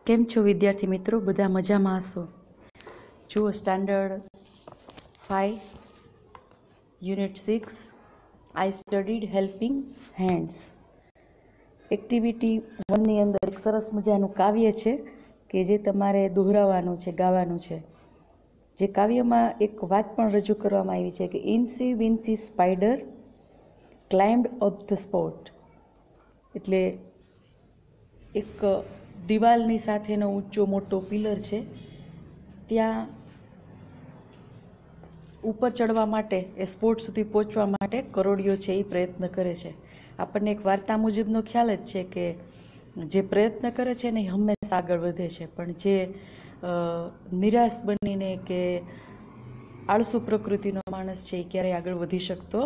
કેમ છો વિદ્યાર્થી મિત્રો? બધા મજામાં હશો? જુઓ, સ્ટાન્ડર્ડ 5 યુનિટ 6 આઈ સ્ટડીડ હેલ્પિંગ હેન્ડ્સ એક્ટિવિટી 1 ની અંદર એક સરસ મજાનું કાવ્ય છે કે જે તમારે દોહરાવવાનું છે, ગાવાનું છે. જે કાવ્યમાં એક વાત પણ રજૂ કરવામાં આવી છે કે incy wincy spider climbed up the spout. એટલે એક દિવાલની સાથેનો ઊંચો મોટો પિલર છે, ત્યાં ઉપર ચડવા માટે, એ સ્પોટ સુધી પહોંચવા માટે કરોડિયો છે એ પ્રયત્ન કરે છે. આપણને એક વાર્તા મુજબનો ખ્યાલ જ છે કે જે પ્રયત્ન કરે છે ને એ હંમેશા આગળ વધે છે, પણ જે નિરાશ બનીને કે આળસુ પ્રકૃતિનો માણસ છે એ ક્યારેય આગળ વધી શકતો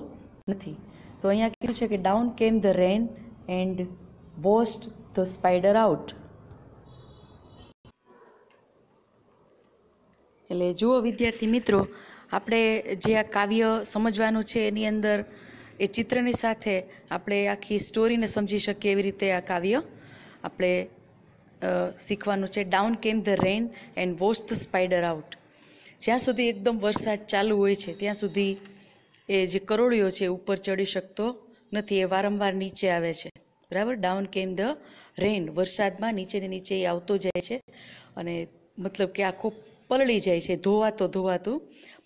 નથી. તો અહીંયા કીધું છે કે down came the rain and washed the spider out. એટલે જુઓ વિદ્યાર્થી મિત્રો, આપણે જે આ કાવ્ય સમજવાનું છે એની અંદર એ ચિત્રની સાથે આપણે આખી સ્ટોરીને સમજી શકીએ એવી રીતે આ કાવ્ય આપણે શીખવાનું છે. Down came the rain and wash the spider out. જ્યાં સુધી એકદમ વરસાદ ચાલુ હોય છે ત્યાં સુધી એ જે કરોળિયો છે ઉપર ચડી શકતો નથી, એ વારંવાર નીચે આવે છે. બરાબર, ડાઉન કેમ ધ રેન, વરસાદમાં નીચે ને નીચે એ આવતો જાય છે અને મતલબ કે આખો પલળી જાય છે, ધોવાતું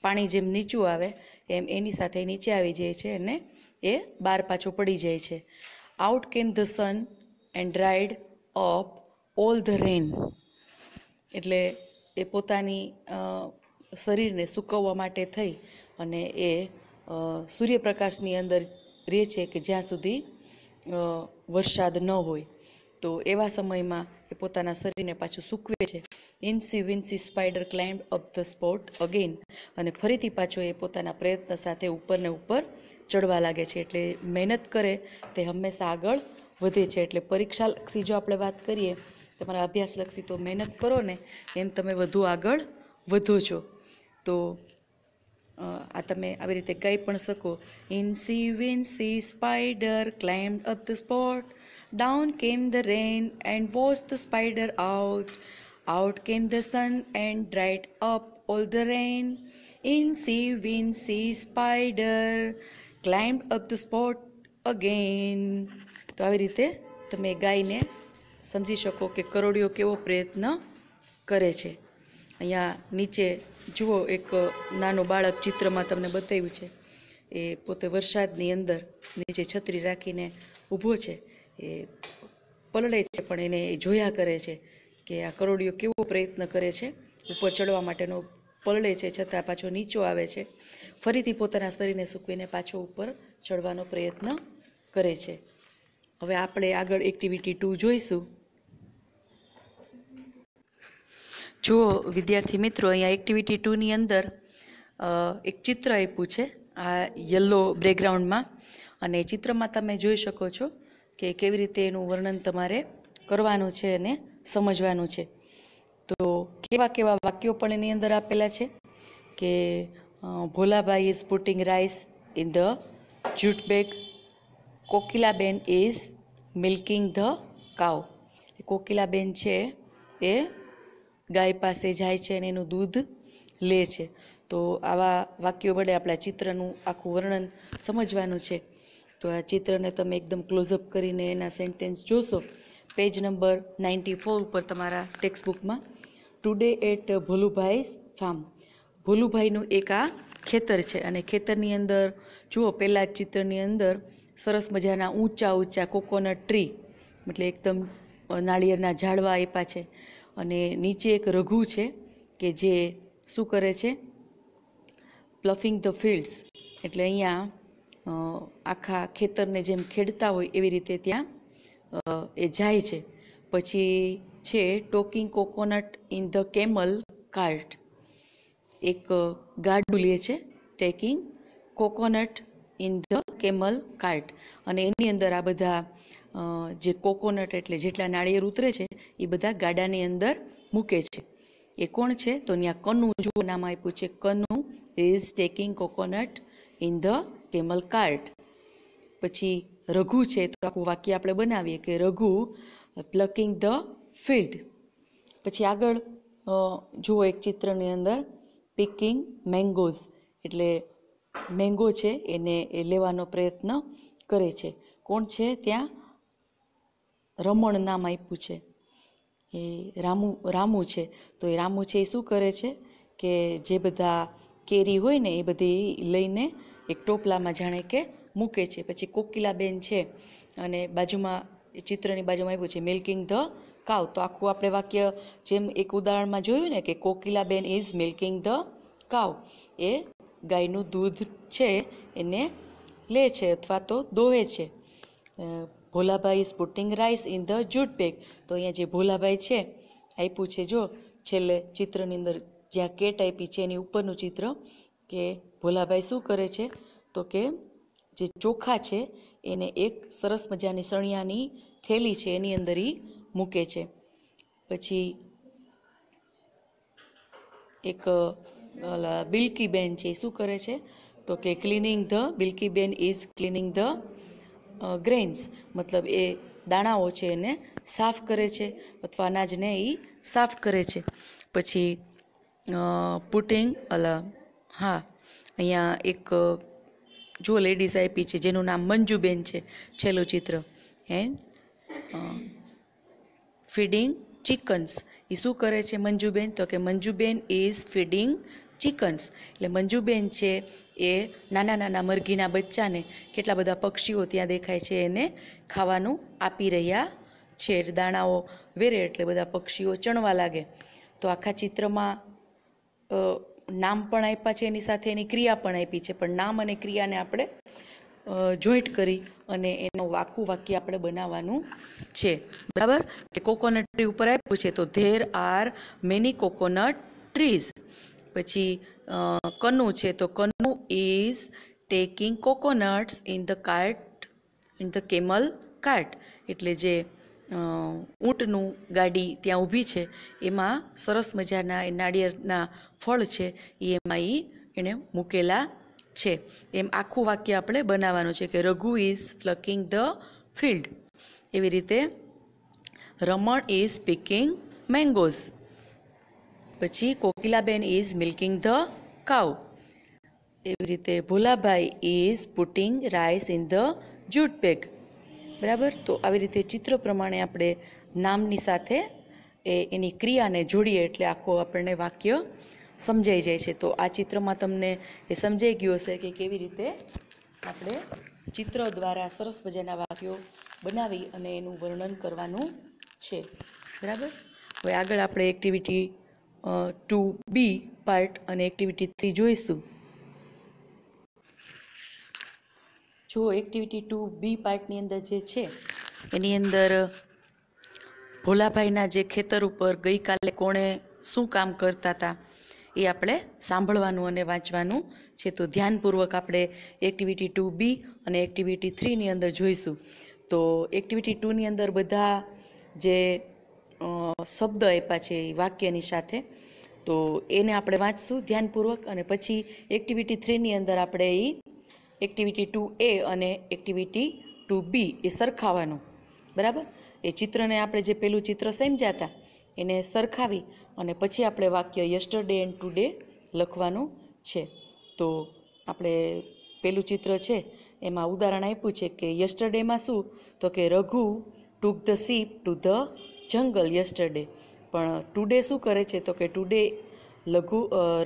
પાણી જેમ નીચું આવે એમ એની સાથે નીચે આવી જાય છે અને એ બહાર પાછું પડી જાય છે. Out came the sun and dried up all the રેન. એટલે એ પોતાની શરીરને સૂકવવા માટે થઈ અને એ સૂર્યપ્રકાશની અંદર રહે છે કે જ્યાં સુધી વરસાદ ન હોય. તો એવા સમયમાં એ પોતાના શરીરને પાછું સૂકવે છે. ઇન્સી wincy spider climb up the spout again. અને ફરીથી પાછો એ પોતાના પ્રયત્ન સાથે ઉપર ને ઉપર ચડવા લાગે છે. એટલે મહેનત કરે તે હંમેશા આગળ વધે છે. એટલે પરીક્ષાલક્ષી જો આપણે વાત કરીએ, તમારા અભ્યાસલક્ષી, તો મહેનત કરો ને એમ તમે વધુ આગળ વધો છો. તો આ તમે આવી રીતે ગાઈ પણ શકો. Incy wincy spider climb up the spout, down came the rain and wash the spider out, out came the sun and dried up all the rain, incy wincy spider climb up the spout again. તો આવી રીતે તમે ગાઈને સમજી શકો કે કરોડિયો કેવો પ્રયત્ન કરે છે. અહીંયા નીચે જુઓ, એક નાનો બાળક ચિત્રમાં તમને બતાવ્યું છે, એ પોતે વરસાદની અંદર નીચે છત્રી રાખીને ઊભો છે. એ પલળે છે પણ એને જોયા કરે છે કે આ કરોડિયો કેવો પ્રયત્ન કરે છે ઉપર ચડવા માટેનો. પલળે છે છતાં પાછો નીચો આવે છે, ફરીથી પોતાના શરીરને સૂકવીને પાછો ઉપર ચડવાનો પ્રયત્ન કરે છે. હવે આપણે આગળ એક્ટિવિટી 2 જોઈશું. જુઓ વિદ્યાર્થી મિત્રો, અહીંયા એક્ટિવિટી 2 ની અંદર એક ચિત્ર આપ્યું છે આ યલો બેકગ્રાઉન્ડમાં, અને ચિત્રમાં તમે જોઈ શકો છો કે કેવી રીતે એનું વર્ણન તમારે કરવાનું છે અને સમજવાનું છે. તો કેવા કેવા વાક્યો પણ એની અંદર આપેલા છે કે Bholabhai is putting rice in the jute bag, Kokilaben is milking the cow. Kokilaben છે એ ગાય પાસે જાય છે અને એનું દૂધ લે છે. તો આવા વાક્યો વડે આપણા ચિત્રનું આખું વર્ણન સમજવાનું છે. તો આ ચિત્રને તમે એકદમ ક્લોઝઅપ કરીને એના સેન્ટેન્સ જોશો. પેજ નંબર 94 ઉપર તમારા ટેક્સ્ટબુકમાં. Today at Bholubhai's farm. ભોલુભાઈનું એક આ ખેતર છે અને ખેતરની અંદર જુઓ, પહેલાં જ ચિત્રની અંદર સરસ મજાના ઊંચા કોકોનટ ટ્રી, એટલે એકદમ નાળિયેરના ઝાડવા આપ્યા છે. અને નીચે એક રઘુ છે કે જે શું કરે છે, પ્લફિંગ ધ ફિલ્ડ્સ. એટલે અહીંયા આખા ખેતરને જેમ ખેડતા હોય એવી રીતે ત્યાં એ જાય છે. પછી છે talking coconut in the camel cart. એક ગાડું લે છે, taking coconut in the camel cart, અને એની અંદર આ બધા જે કોકોનટ એટલે જેટલા નાળિયેર ઉતરે છે એ બધા ગાડાની અંદર મૂકે છે. એ કોણ છે? તો ત્યાં કનુ, જુઓ નામ આપ્યું છે, Kanu is taking coconut in the camel cart. પછી રઘુ છે, તો આખું વાક્ય આપણે બનાવીએ કે રઘુ પ્લકિંગ ધ ફિલ્ડ. પછી આગળ જુઓ એક ચિત્રની અંદર પિકિંગ મેંગોઝ, એટલે મેંગો છે એને એ લેવાનો પ્રયત્ન કરે છે. કોણ છે ત્યાં? રમણ નામ આપ્યું છે, એ રામુ છે. તો એ રામુ છે એ શું કરે છે કે જે બધા કેરી હોય ને એ બધી લઈને એક ટોપલામાં જાણે કે મૂકે છે. પછી કોકિલાબેન છે અને બાજુમાં ચિત્રની બાજુમાં આપ્યું છે મિલ્કિંગ ધ કાવ. તો આખું આપણે વાક્ય જેમ એક ઉદાહરણમાં જોયું ને કે Kokilaben is milking the cow, એ ગાયનું દૂધ છે એને લે છે અથવા તો દોહે છે. Bholabhai is putting rice in the jute bag. તો અહીંયા જે ભોલાભાઈ છે આપ્યું છે, જો છેલ્લે ચિત્રની અંદર જ્યાં કેટ આપી છે એની ઉપરનું ચિત્ર, કે ભોલાભાઈ શું કરે છે તો કે જે ચોખા છે એને એક સરસ મજાની સણિયાની થેલી છે એની અંદર એ મૂકે છે. પછી એક બિલ્કીબેન છે એ શું કરે છે તો કે બિલ્કીબેન ઇઝ ક્લિનિંગ ધ ગ્રેન્સ, મતલબ એ દાણાઓ છે એને સાફ કરે છે અથવા અનાજને એ સાફ કરે છે. પછી અહીંયા એક જો લેડીઝ આપી છે જેનું નામ મંજુબેન છે, છેલ્લું ચિત્ર, એન્ડ ફીડિંગ ચિકન્સ. એ શું કરે છે મંજુબેન તો કે મંજુબેન ઇઝ ફીડિંગ ચિકન્સ. એટલે મંજુબેન છે એ નાના નાના મરઘીના બચ્ચાને, કેટલા બધા પક્ષીઓ ત્યાં દેખાય છે, એને ખાવાનું આપી રહ્યા છે. દાણાઓ વેરે એટલે બધા પક્ષીઓ ચણવા લાગે. તો આખા ચિત્રમાં નામ પણ આપ્યા છે, એની સાથે એની ક્રિયા પણ આપી છે, પણ નામ અને ક્રિયાને આપણે જોઈન્ટ કરી અને એનું આખું વાક્ય આપણે બનાવવાનું છે. બરાબર? કે કોકોનટ ટ્રી ઉપર આપ્યું છે તો there are many coconut trees. પછી કનુ છે તો Kanu is taking coconuts in the camel cart. એટલે જે ઊંટનું ગાડી ત્યાં ઊભી છે એમાં સરસ મજાના એ નાળિયેરના ફળ છે એ એમાં એણે મૂકેલા છે. એમ આખું વાક્ય આપણે બનાવવાનું છે કે Raghu is plucking the field. એવી રીતે રમણ ઇઝ પિકિંગ મેંગોઝ. પછી Kokilaben is milking the cow. એવી રીતે Bholabhai is putting rice in the jute bag. બરાબર? તો આવી રીતે ચિત્ર પ્રમાણે આપણે નામની સાથે એની ક્રિયાને જોડીએ એટલે આખું આપણને વાક્ય સમજાઈ જાય છે. તો આ ચિત્રમાં તમને એ સમજાઈ ગયું હશે કે કેવી રીતે આપણે ચિત્ર દ્વારા સરસ મજાના વાક્યો બનાવી અને એનું વર્ણન કરવાનું છે. બરાબર? હવે આગળ આપણે એક્ટિવિટી 2B પાર્ટ અને એક્ટિવિટી 3 જોઈશું. જો એક્ટિવિટી 2B પાર્ટની અંદર જે છે એની અંદર ભોલાભાઈના જે ખેતર ઉપર ગઈકાલે કોણે શું કામ કરતા હતા એ આપણે સાંભળવાનું અને વાંચવાનું છે. તો ધ્યાનપૂર્વક આપણે એક્ટિવિટી 2B અને એક્ટિવિટી 3ની અંદર જોઈશું. તો એક્ટિવિટી 2ની અંદર બધા જે શબ્દ આપ્યા છે એ વાક્યની સાથે, તો એને આપણે વાંચશું ધ્યાનપૂર્વક, અને પછી એક્ટિવિટી 3ની અંદર આપણે એ એક્ટિવિટી 2A અને એક્ટિવિટી 2B એ સરખાવવાનું. બરાબર? એ ચિત્રને આપણે જે પેલું ચિત્ર સમજ્યા હતા એને સરખાવી અને પછી આપણે વાક્ય યસ્ટરડે એન્ડ ટુડે લખવાનું છે. તો આપણે પેલું ચિત્ર છે એમાં ઉદાહરણ આપ્યું છે કે યસ્ટરડેમાં શું તો કે Raghu took the sheep to the jungle yesterday. પણ ટુડે શું કરે છે તો કે today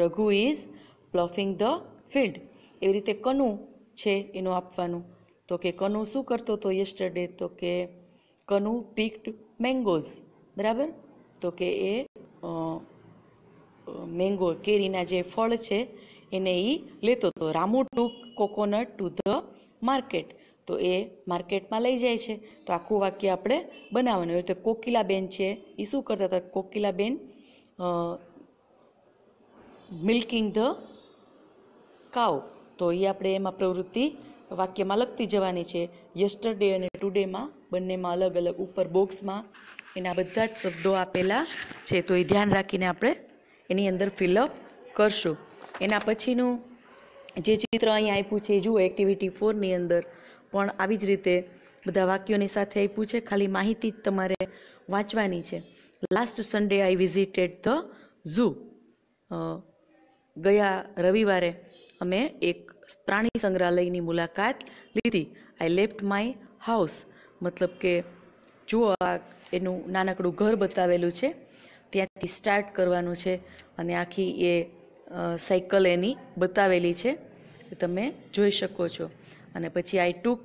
Raghu is ploughing the field. એવી રીતે કનુ છે એનું આપવાનું. તો કે કનુ શું કરતો હતો યસ્ટરડે તો કે કનુ પિક્ડ મેંગોઝ. બરાબર? તો કે એ મેંગો કેરીના જે ફળ છે એને એ લેતો હતો. રામુ ટુક કોકોનટ ટુ ધ માર્કેટ. તો એ માર્કેટમાં લઈ જાય છે. તો આખું વાક્ય આપણે બનાવવાનું. એટલે કોકિલાબેન છે એ શું કરતા હતા? Kokilaben milking the cow. તો એ આપણે એમાં પ્રવૃત્તિ વાક્યમાં લખતી જવાની છે. યસ્ટરડે અને ટુડેમાં બંનેમાં અલગ અલગ ઉપર બોક્સમાં એના બધા જ શબ્દો આપેલા છે. તો એ ધ્યાન રાખીને આપણે એની અંદર ફિલઅપ કરશું. એના પછીનું જે ચિત્ર અહીંયા આપ્યું છે એ જુઓ એક્ટિવિટી 4ની અંદર પણ આવી જ રીતે બધા વાક્યોની સાથે આપ્યું છે, ખાલી માહિતી જ તમારે વાંચવાની છે. Last Sunday I visited the zoo. ગયા રવિવારે અમે એક પ્રાણી સંગ્રહાલયની મુલાકાત લીધી. આઈ લેફ્ટ માય હાઉસ, મતલબ કે જુઓ આ એનું નાનકડું ઘર બતાવેલું છે, ત્યાંથી સ્ટાર્ટ કરવાનું છે અને આખી એ સાયકલ એની બતાવેલી છે, તમે જોઈ શકો છો. અને પછી I took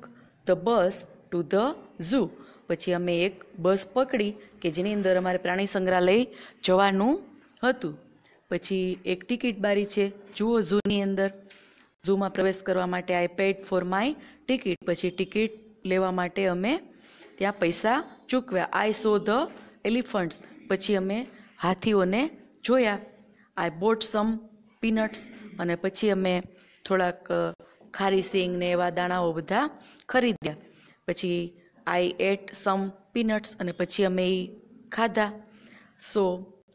the bus to the zoo. પછી અમે એક બસ પકડી કે જેની અંદર અમારે પ્રાણી સંગ્રહાલય જવાનું હતું. પછી એક ટિકિટ બારી છે, જુઓ ઝૂની અંદર. ઝૂમાં પ્રવેશ કરવા માટે આઈ પેડ ફોર માય ટિકિટ. પછી ટિકિટ લેવા માટે અમે ત્યાં પૈસા ચૂકવ્યા. આઈ સો ધ એલિફન્ટ્સ. પછી અમે હાથીઓને જોયા. I bought some peanuts. અને પછી અમે થોડાક ખારી સિંગ ને એવા દાણાઓ બધા ખરીદ્યા. પછી આઈ એટ સમ પીનટ્સ. અને પછી અમે એ ખાધા. સો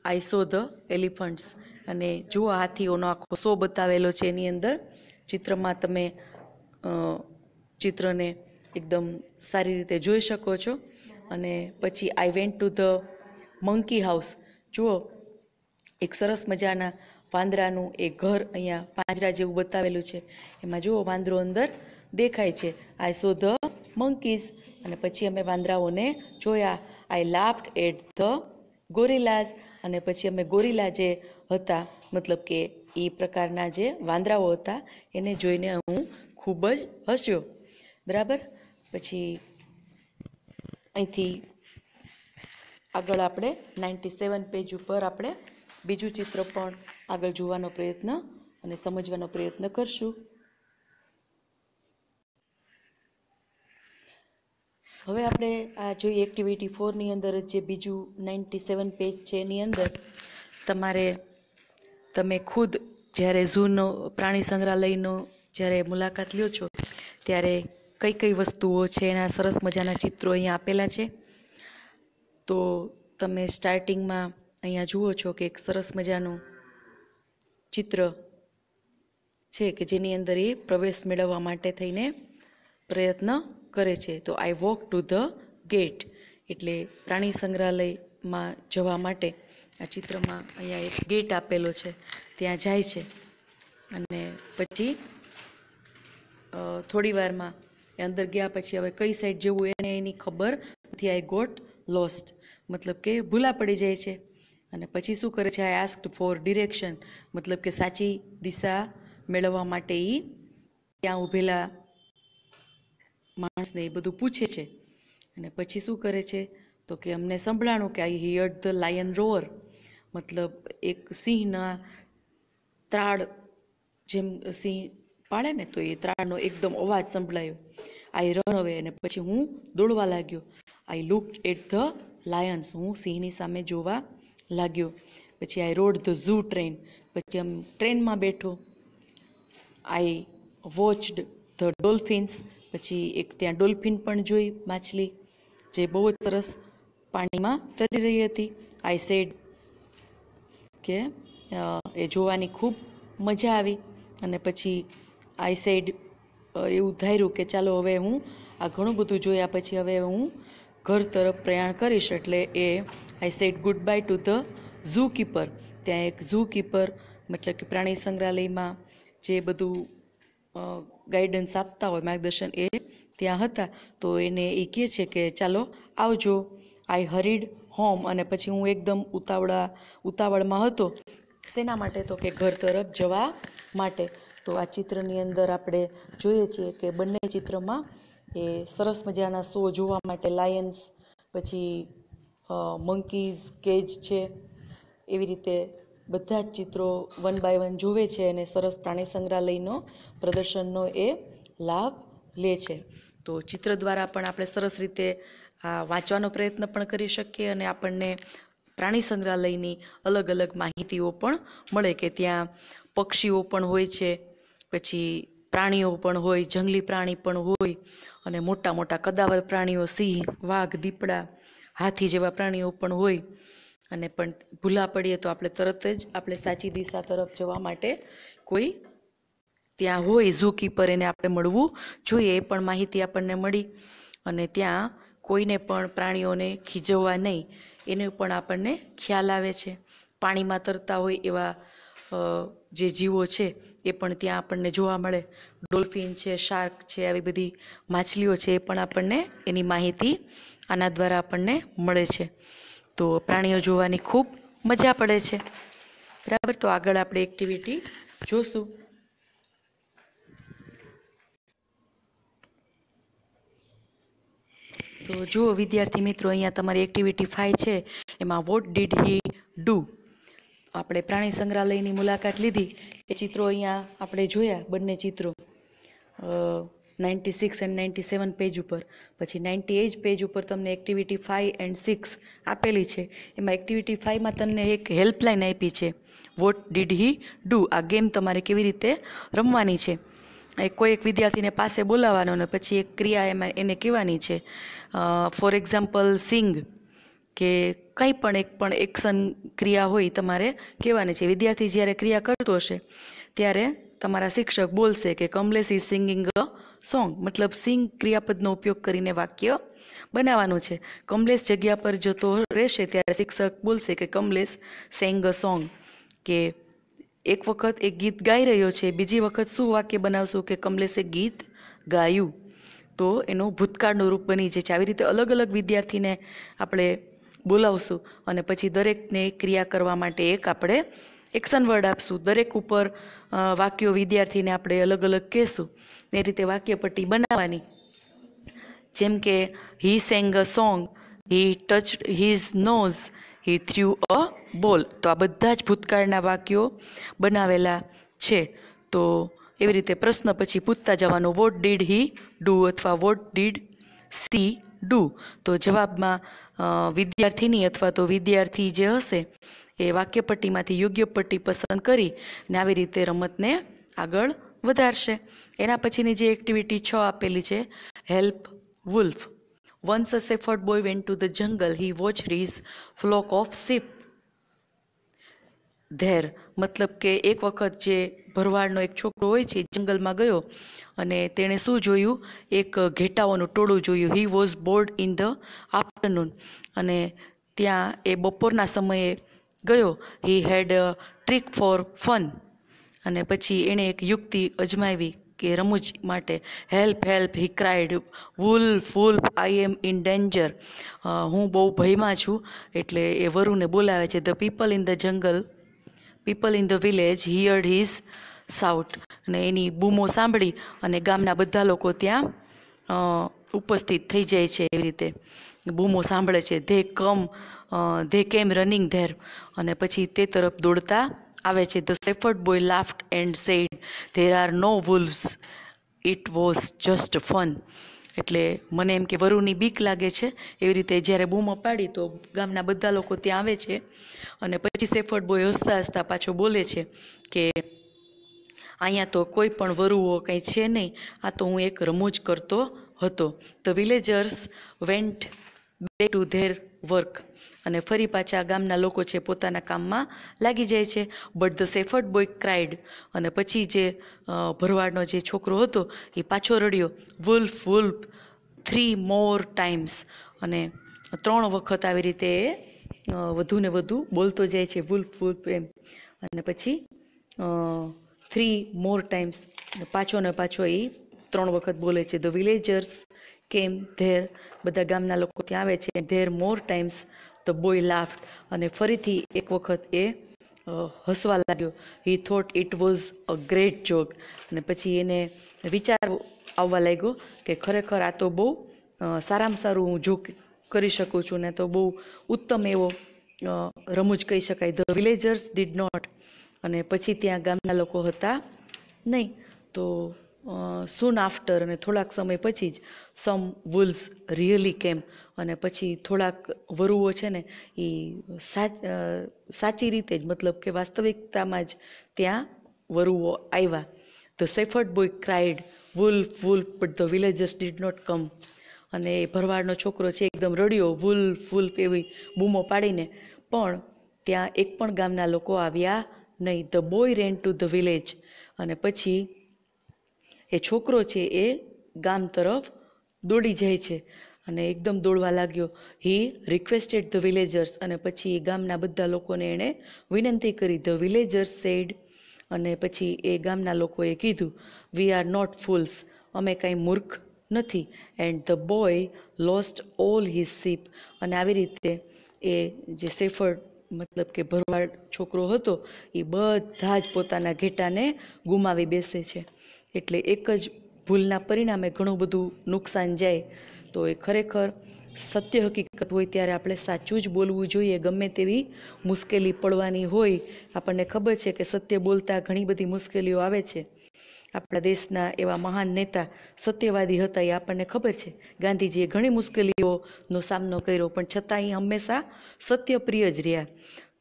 આઈ સો ધ એલિફન્ટ્સ. અને જુઓ હાથીઓનો આખો શો બતાવેલો છે એની અંદર. ચિત્રમાં તમે ચિત્રને એકદમ સારી રીતે જોઈ શકો છો. અને પછી I went to the monkey house. જુઓ એક સરસ મજાના વાંદરાનું એક ઘર અહીંયા પાંજરા જેવું બતાવેલું છે. એમાં જુઓ વાંદરો અંદર દેખાય છે. આઈ સો ધ મંકીઝ. અને પછી અમે વાંદરાઓને જોયા. આઈ લાફ્ડ એટ ધ ગોરિલાઝ. અને પછી અમે ગોરિલા જે હતા, મતલબ કે એ પ્રકારના જે વાંદરાઓ હતા એને જોઈને હું ખૂબ જ હસ્યો. બરાબર. પછી અહીંથી આગળ આપણે 97 પેજ ઉપર આપણે બીજું ચિત્ર પણ આગળ જોવાનો પ્રયત્ન અને સમજવાનો પ્રયત્ન કરશું. હવે આપણે આ જોઈએ એક્ટિવિટી 4ની અંદર જે બીજું 97 પેજ છે એની અંદર તમે ખુદ જ્યારે ઝૂનો પ્રાણી સંગ્રહાલયનો જ્યારે મુલાકાત લ્યો છો ત્યારે કઈ કઈ વસ્તુઓ છે એના સરસ મજાના ચિત્રો અહીંયા આપેલા છે. તો તમે સ્ટાર્ટિંગમાં અહીંયા જુઓ છો કે એક સરસ મજાનું ચિત્ર છે કે જેની અંદર એ પ્રવેશ મેળવવા માટે થઈને પ્રયત્ન કરે છે. તો આઈ વોક ટુ ધ ગેટ, એટલે પ્રાણી સંગ્રહાલયમાં જવા માટે આ ચિત્રમાં અહીંયા એક ગેટ આપેલો છે, ત્યાં જાય છે. અને પછી થોડી વારમાં એ અંદર ગયા પછી હવે કઈ સાઈડ જવું એને એની ખબર નથી. આઈ ગોટ લોસ્ટ, મતલબ કે ભૂલા પડી જાય છે. અને પછી શું કરે છે? આઈ આસ્ક્ડ ફોર ડિરેક્શન, મતલબ કે સાચી દિશા મેળવવા માટે એ ત્યાં ઊભેલા માણસને એ બધું પૂછે છે. અને પછી શું કરે છે? તો કે અમને સંભળાણું કે આઈ હિયર્ડ ધ લાયન રોઅર, મતલબ એક સિંહના ત્રાળ, જેમ સિંહ પાડે ને તો એ ત્રાળનો એકદમ અવાજ સંભળાયો. આઈ રન અવે, અને પછી હું દોડવા લાગ્યો. આઈ લુક્ડ એટ ધ લાયન્સ, હું સિંહની સામે જોવા લાગ્યો. પછી આઈ રોડ ધ ઝૂ ટ્રેન, પછી આમ ટ્રેનમાં બેઠો. આઈ વોચડ ધ ડોલ્ફિન્સ, પછી એક ત્યાં ડોલ્ફિન પણ જોઈ, માછલી જે બહુ જ સરસ પાણીમાં તરી રહી હતી. આઈ સેડ, કે એ જોવાની ખૂબ મજા આવી. અને પછી આઈ સેડ, એવું ધાર્યું કે ચાલો હવે હું આ ઘણું બધું જોયા પછી હવે હું ઘર તરફ પ્રયાણ કરીશ. એટલે એ I said goodbye to the zookeeper, ત્યાં એક ઝૂ કીપર મતલબ કે પ્રાણી સંગ્રહાલયમાં જે બધું ગાઈડન્સ આપતા હોય, માર્ગદર્શન, એ ત્યાં હતા. તો એને એ કહે છે કે ચાલો આવજો. આઈ હરીડ હોમ, અને પછી હું એકદમ ઉતાવળમાં હતો. શેના માટે? તો કે ઘર તરફ જવા માટે. તો આ ચિત્રની અંદર આપણે જોઈએ છીએ કે બંને ચિત્રમાં એ સરસ મજાના શો જોવા માટે લાયન્સ, પછી મંકીઝ કેજ છે, એવી રીતે બધા જ ચિત્રો 1 બાય 1 જોવે છે અને સરસ પ્રાણી સંગ્રહાલયનો પ્રદર્શનનો એ લાભ લે છે. તો ચિત્ર દ્વારા પણ આપણે સરસ રીતે વાંચવાનો પ્રયત્ન પણ કરી શકીએ અને આપણને પ્રાણી સંગ્રહાલયની અલગ અલગ માહિતીઓ પણ મળે કે ત્યાં પક્ષીઓ પણ હોય છે, પછી પ્રાણીઓ પણ હોય, જંગલી પ્રાણી પણ હોય, અને મોટા મોટા કદાવર પ્રાણીઓ, સિંહ, વાઘ, દીપડા, હાથી જેવા પ્રાણીઓ પણ હોય. અને પણ ભૂલા પડીએ તો આપણે તરત જ આપણે સાચી દિશા તરફ જવા માટે કોઈ ત્યાં હોય ઝૂ કીપર, એને આપણે મળવું જોઈએ. એ પણ માહિતી આપણને મળી. અને ત્યાં કોઈને પણ પ્રાણીઓને ખીજવવા નહીં એનો પણ આપણને ખ્યાલ આવે છે. પાણીમાં તરતા હોય એવા જે જીવો છે એ પણ ત્યાં આપણને જોવા મળે. ડોલ્ફિન છે, શાર્ક છે, આવી બધી માછલીઓ છે એ પણ આપણને એની માહિતી આના દ્વારા આપણને મળે છે. તો પ્રાણીઓ જોવાની ખૂબ મજા પડે છે. બરાબર, તો આગળ આપણે એક્ટિવિટી જોશું. તો જુઓ વિદ્યાર્થી મિત્રો, અહીંયા તમારી એક્ટિવિટી 5 છે, એમાં વોટ ડીડ હી ડુ. આપણે પ્રાણી સંગ્રહાલયની મુલાકાત લીધી. એ ચિત્રો અહીંયા આપણે જોયા, બંને ચિત્રો 96 અને 97 પેજ ઉપર. પછી 98 પેજ ઉપર તમને એક્ટિવિટી 5 અને 6 આપેલી છે. એમાં એક્ટિવિટી 5માં તમને એક હેલ્પલાઇન આપી છે, વોટ ડીડ હી ડુ. આ ગેમ તમારે કેવી રીતે રમવાની છે. કોઈ એક વિદ્યાર્થીને પાસે બોલાવવાનો ને પછી એક ક્રિયા એમાં એને કહેવાની છે. ફોર એક્ઝામ્પલ સિંગ કે કંઈ પણ એક્શન ક્રિયા હોય તમારે કહેવાની છે. વિદ્યાર્થી જ્યારે ક્રિયા કરતો હશે ત્યારે તમારા શિક્ષક બોલશે કે Kamlesh is singing a song, મતલબ સિંગ ક્રિયાપદનો ઉપયોગ કરીને વાક્ય બનાવવાનું છે. કમલેશ જગ્યા પર જતો રહેશે ત્યારે શિક્ષક બોલશે કે કમલેશ સેંગ અ સોંગ, કે એક વખત એક ગીત ગાઈ રહ્યો છે, બીજી વખત શું વાક્ય બનાવશું કે કમલેશે ગીત ગાયું. તો એનું ભૂતકાળનું રૂપ બની જાય છે. આવી રીતે અલગ અલગ વિદ્યાર્થીને આપણે બોલાવશું અને પછી દરેકને ક્રિયા કરવા માટે એક આપણે એક્શન વર્ડ આપશું. દરેક ઉપર વાક્યો વિદ્યાર્થીને આપણે અલગ અલગ કહેશું. એ રીતે વાક્યપટ્ટી બનાવવાની. જેમ કે he sang a song, he touched his nose, he threw a ball. તો આ બધા જ ભૂતકાળના વાક્યો બનાવેલા છે. તો એવી રીતે પ્રશ્ન પછી પૂછતા જવાનો, વોટ ડીડ હી ડુ અથવા વોટ ડીડ સી ડુ. તો જવાબમાં વિદ્યાર્થીની અથવા તો વિદ્યાર્થી જે હશે એ વાક્યપટ્ટીમાંથી યોગ્ય પટ્ટી પસંદ કરી ને આવી રીતે રમતને આગળ વધારશે. એના પછીની જે એક્ટિવિટી 6 આપેલી છે, help wolf. Once a shepherd boy went to the jungle, he watched his flock of sheep there. મતલબ કે એક વખત જે ભરવાડનો એક છોકરો હોય છે જંગલમાં ગયો અને તેણે શું જોયું, એક ઘેટાઓનું ટોળું જોયું. He was bored in the afternoon. અને ત્યાં એ બપોરના સમયે ગયો. He had a trick for fun. અને પછી એણે એક યુક્તિ અજમાવી કે રમૂજ માટે. Help help he cried, wolf wolf I am in danger. હું બહુ ભયમાં છું. એટલે એ વરુને બોલાવે છે. The people in the jungle, people in the village heard his shout. અને એની બૂમો સાંભળી અને ગામના બધા લોકો ત્યાં ઉપસ્થિત થઈ જાય છે. એવી રીતે બૂમો સાંભળે છે. ધે કેમ રનિંગ ધેર. અને પછી તે તરફ દોડતા આવે છે. The shepherd boy laughed and said, there are no wolves, it was just fun. એટલે મને એમ કે વરુની બીક લાગે છે. એવી રીતે જ્યારે બૂમો પાડી તો ગામના બધા લોકો ત્યાં આવે છે. અને પછી શેફર્ડ બોય હસતા હસતા પાછો બોલે છે કે અહીંયા તો કોઈ પણ વરુઓ કંઈ છે નહીં, આ તો હું એક રમૂજ કરતો હતો. The villagers went back to their work. અને ફરી પાછા ગામના લોકો છે પોતાના કામમાં લાગી જાય છે. But the shepherd boy cried. અને પછી જે ભરવાડનો જે છોકરો હતો એ પાછો રડ્યો. Wolf wolf 3 more times. અને 3 વખત આવી રીતે વધુ ને વધુ બોલતો જાય છે, વુલ્ફ વુલ્ફ એમ. અને પછી 3 more times, પાછો ને પાછો એ 3 વખત બોલે છે. ધ વિલેજર્સ કેમ ધેર. બધા ગામના લોકો ત્યાં આવે છે. There more times the boy laughed. અને ફરીથી એક વખત એ હસવા લાગ્યો. He thought it was a great joke. અને પછી એને વિચાર આવવા લાગ્યો કે ખરેખર આ તો બહુ સારામાં સારું હું જોક કરી શકું છું ને તો બહુ ઉત્તમ એવો રમૂજ કહી શકાય. The villagers did not. અને પછી ત્યાં ગામના લોકો હતા નહીં. તો સૂન આફ્ટર, અને થોડાક સમય પછી જ સમ વુલ્સ રિયલી કેમ. અને પછી થોડાક વરુઓ છે ને એ સાચી રીતે જ, મતલબ કે વાસ્તવિકતામાં જ ત્યાં વરુઓ આવ્યા. The shepherd boy cried wolf wolf but the villagers did not come. અને એ ભરવાડનો છોકરો છે એકદમ રડ્યો, વુલ્ફ વુલ્ફ એવી બૂમો પાડીને, પણ ત્યાં એક પણ ગામના લોકો આવ્યા નહીં. The boy ran to the village. અને પછી એ છોકરો છે એ ગામ તરફ દોડી જાય છે અને એકદમ દોડવા લાગ્યો. હી રિક્વેસ્ટેડ ધ વિલેજર્સ, અને પછી ગામના બધા લોકોને એણે વિનંતી કરી. ધ વિલેજર્સ સેડ, અને પછી એ ગામના લોકોએ કીધું, વી આર નોટ ફૂલ્સ, અમે કાંઈ મૂર્ખ નથી. And the boy lost all his sheep, અને આવી રીતે એ જે શેફર્ડ મતલબ કે ભરવાડ છોકરો હતો એ બધા જ પોતાના ઘેટાને ગુમાવી બેસે છે. એટલે એક જ ભૂલના પરિણામે ઘણું બધું નુકસાન જાય. તો એ ખરેખર સત્ય હકીકત હોય ત્યારે આપણે સાચું જ બોલવું જોઈએ. ગમે તેવી મુશ્કેલી પડવાની હોય, આપણને ખબર છે કે સત્ય બોલતા ઘણી બધી મુશ્કેલીઓ આવે છે. આપણા દેશના એવા મહાન નેતા સત્યવાદી હતા, એ આપણને ખબર છે. ગાંધીજીએ ઘણી મુશ્કેલીઓનો સામનો કર્યો, પણ છતાં એ હંમેશા સત્યપ્રિય જ રહ્યા.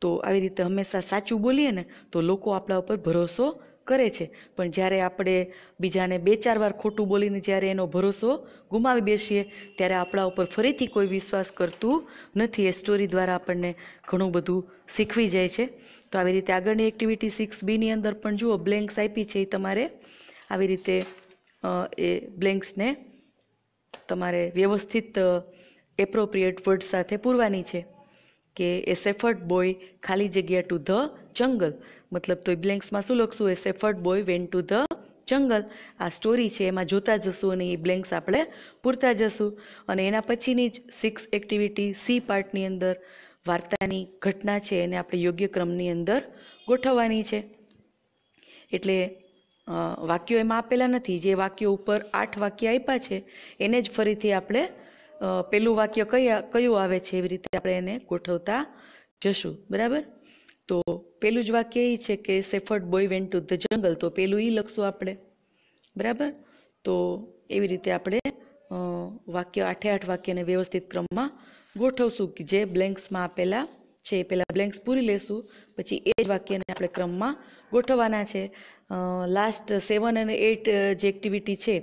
તો આવી રીતે હંમેશા સાચું બોલીએ ને તો લોકો આપણા ઉપર ભરોસો કરે છે. પણ જ્યારે આપણે બીજાને 2-4 વાર ખોટું બોલીને જ્યારે એનો ભરોસો ગુમાવી બેસીએ ત્યારે આપણા ઉપર ફરીથી કોઈ વિશ્વાસ કરતું નથી. એ સ્ટોરી દ્વારા આપણને ઘણું બધું શીખવી જાય છે. તો આવી રીતે આગળની એક્ટિવિટી 6B અંદર પણ જુઓ, બ્લેન્ક્સ આપી છે. એ તમારે આવી રીતે એ બ્લેન્ક્સને તમારે વ્યવસ્થિત એપ્રોપ્રિએટ વર્ડ સાથે પૂરવાની છે. કે એ શેફર્ડ બોય ખાલી જગ્યા ટુ ધ જંગલ, મતલબ તો એ બ્લેન્ક્સમાં શું લખશું? A shepherd boy went to the jungle. આ સ્ટોરી છે, એમાં જોતા જશું અને એ બ્લેન્ક્સ આપણે પૂરતા જશું. અને એના પછીની જ 6 એક્ટિવિટી સી પાર્ટની અંદર વાર્તાની ઘટના છે એને આપણે યોગ્ય ક્રમની અંદર ગોઠવવાની છે. એટલે વાક્યો એમાં આપેલા નથી. જે વાક્યો ઉપર 8 વાક્ય આપ્યા છે એને જ ફરીથી આપણે પેલું વાક્ય કયું આવે છે એવી રીતે આપણે એને ગોઠવતા જશું. બરાબર? તો પેલું જ વાક્ય એ છે કે shepherd boy went to the જંગલ, તો પેલું એ લખશું આપણે. બરાબર? તો એવી રીતે આપણે વાક્ય 8 વાક્યને વ્યવસ્થિત ક્રમમાં ગોઠવશું. કે જે બ્લેન્ક્સમાં આપેલા છે પેલા બ્લેન્ક્સ પૂરી લેશું, પછી એ જ વાક્યને આપણે ક્રમમાં ગોઠવવાના છે. લાસ્ટ 7 અને 8 જે એક્ટિવિટી છે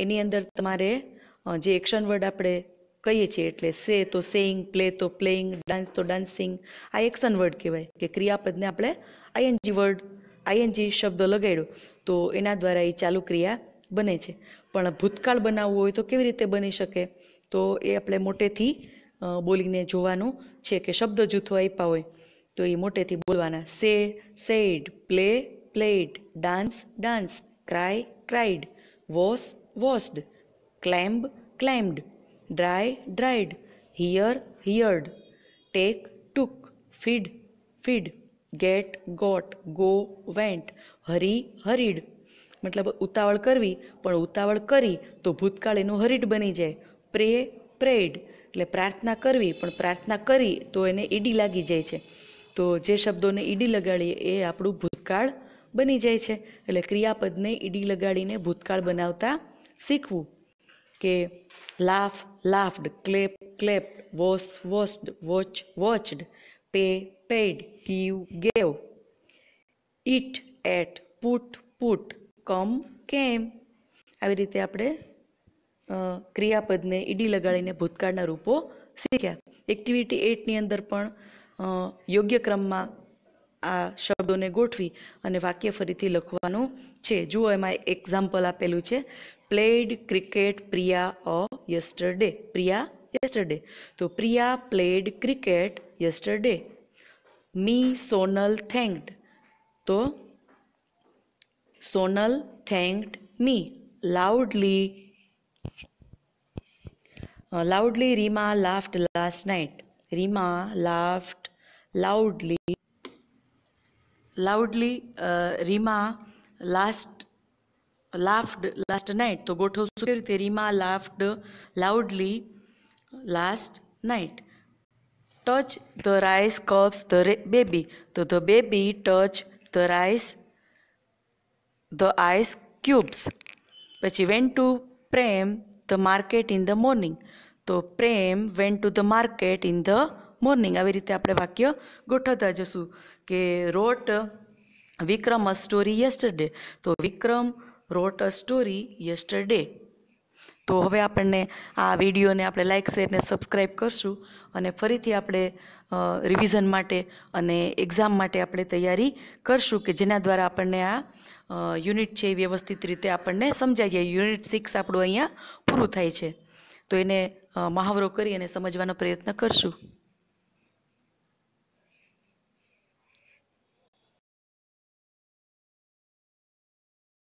એની અંદર તમારે જે એક્શન વર્ડ આપણે કહીએ છીએ, એટલે સે તો સેઇંગ, પ્લે તો પ્લેઇંગ, ડાન્સ તો ડાન્સિંગ, આ એક્શન વર્ડ કહેવાય. કે ક્રિયાપદને આપણે આઈએનજી શબ્દ લગાડ્યો તો એના દ્વારા એ ચાલુ ક્રિયા બને છે. પણ ભૂતકાળ બનાવવું હોય તો કેવી રીતે બની શકે? તો એ આપણે મોટેથી બોલીને જોવાનું છે. કે શબ્દ જૂથો આપ્યા હોય તો એ મોટેથી બોલવાના. Say said, play played, dance danced, cry cried, wash washed, climb climbed, dry dried, hear heard, take took, feed feed, get got, go went, hurry hurried. મતલબ ઉતાવળ કરવી, પણ ઉતાવળ કરી તો ભૂતકાળ એનું હરીડ બની જાય. પ્રે પ્રેડ, એટલે પ્રાર્થના કરવી, પણ પ્રાર્થના કરી તો એને ઈડી લાગી જાય છે. તો જે શબ્દોને ઈડી લગાડીએ એ આપણું ભૂતકાળ બની જાય છે. એટલે ક્રિયાપદને ઈડી લગાડીને ભૂતકાળ બનાવતા શીખવું. કે laugh laughed, clap clapped, wash washed, watch watched, pay paid, give gave, eat ate, put put, come came. આવી રીતે આપણે ક્રિયાપદને ઈડી લગાડીને ભૂતકાળના રૂપો શીખ્યા. એક્ટિવિટી 8ની અંદર પણ યોગ્ય ક્રમમાં આ શબ્દોને ગોઠવી અને વાક્ય ફરીથી લખવાનું છે. જુઓ, એમાં એક્ઝામ્પલ આપેલું છે. Played cricket Priya yesterday. Priya yesterday. તો પ્રિયા પ્લેડ ક્રિકેટ યસ્ટરડે. મી સોનલ થેન્ક્ડ. તો સોનલ થેન્ક્ડ મી. Loudly Rima laughed last night. Rima laughed loudly. Rima laughed last night. તો ગોઠવશું કેવી રીતે? Rima laughed loudly last night. Touch the rice cups the baby. તો the baby touched the ice cubes. પછી went to Prem the market in the morning. તો પ્રેમ went to the market in the morning. આવી રીતે આપણે વાક્ય ગોઠવતા જશું. કે wrote Vikram a story yesterday. તો વિક્રમ wrote a story yesterday. તો હવે આપણને આ વિડીયોને આપણે લાઇક શેર ને સબસ્ક્રાઈબ કરશું અને ફરીથી આપણે રિવિઝન માટે અને એક્ઝામ માટે આપણે તૈયારી કરશું, કે જેના દ્વારા આપણને આ યુનિટ છે એ વ્યવસ્થિત રીતે આપણને સમજાઈ જાય. યુનિટ 6 આપણું અહીંયા પૂરું થાય છે. તો એને મહાવરો કરી અને સમજવાનો પ્રયત્ન કરશું.